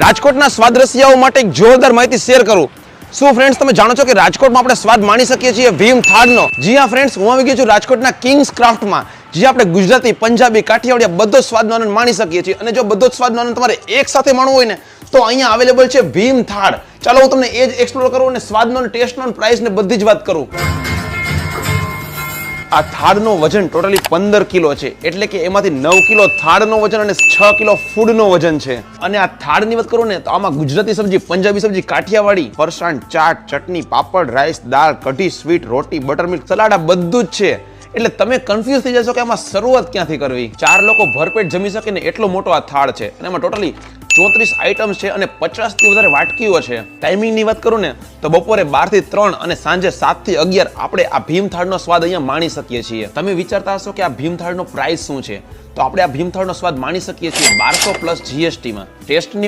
રાજકોટના સ્વાદ રસિયાઓ માટે એક જોરદાર માહિતી શેર કરું. શું ફ્રેન્ડ્સ તમે જાણો છો કે રાજકોટમાં આપણે સ્વાદ માણી શકીએ છીએ ભીમ થાળનો? જી હા ફ્રેન્ડ્સ, હું આવી ગયો છું રાજકોટના કિંગ્સ ક્રાફ્ટમાં, જ્યાં આપણે ગુજરાતી, પંજાબી, કાઠિયાવાડી બધો સ્વાદનો આનંદ માણી શકીએ છીએ. અને જો બધો જ સ્વાદનો આનંદ તમારે એક સાથે માણવો હોય ને તો અહીંયા અવેલેબલ છે ભીમ થાળ. ચાલો હું તમને એ જ એક્સપ્લોર કરું અને સ્વાદનો, ટેસ્ટનો, પ્રાઇસ ને બધી જ વાત કરું. આ થાળનો વજન ટોટલી 15 કિલો છે, એટલે કે એમાંથી 9 કિલો થાળનો વજન અને 6 કિલો ફૂડનો વજન છે. અને આ થાળની વાત કરું ને તો આમાં ગુજરાતી સબ્જી, પંજાબી સબ્જી, કાઠિયાવાડી, ફરસાણ, ચાટ, ચટણી, પાપડ, રાઈસ, દાળ, કઢી, સ્વીટ, રોટી, બટરમિલ્ક, સલાડ આ બધું જ છે. એટલે તમે કન્ફ્યુઝ થઈ જશો કે આમાં શરૂઆત ક્યાંથી કરવી. 4 લોકો ભરપેટ જમી શકે ને એટલો મોટો આ થાળ છે. અને એમાં ટોટલી 34 આઇટમ્સ છે અને 50 થી વધારે વાટકીઓ છે. ટાઈમિંગની વાત કરું ને તો બપોરે 12 થી 3 અને સાંજે 7 થી 11 આપણે આ ભીમ થાળનો સ્વાદ અહીંયા માણી શકીએ છીએ. તમે વિચારતા હશો કે આ ભીમ થાળનો પ્રાઇસ શું છે? તો આપણે આ ભીમ થાળનો સ્વાદ માણી શકીએ છીએ 1200 પ્લસ GST માં. ટેસ્ટની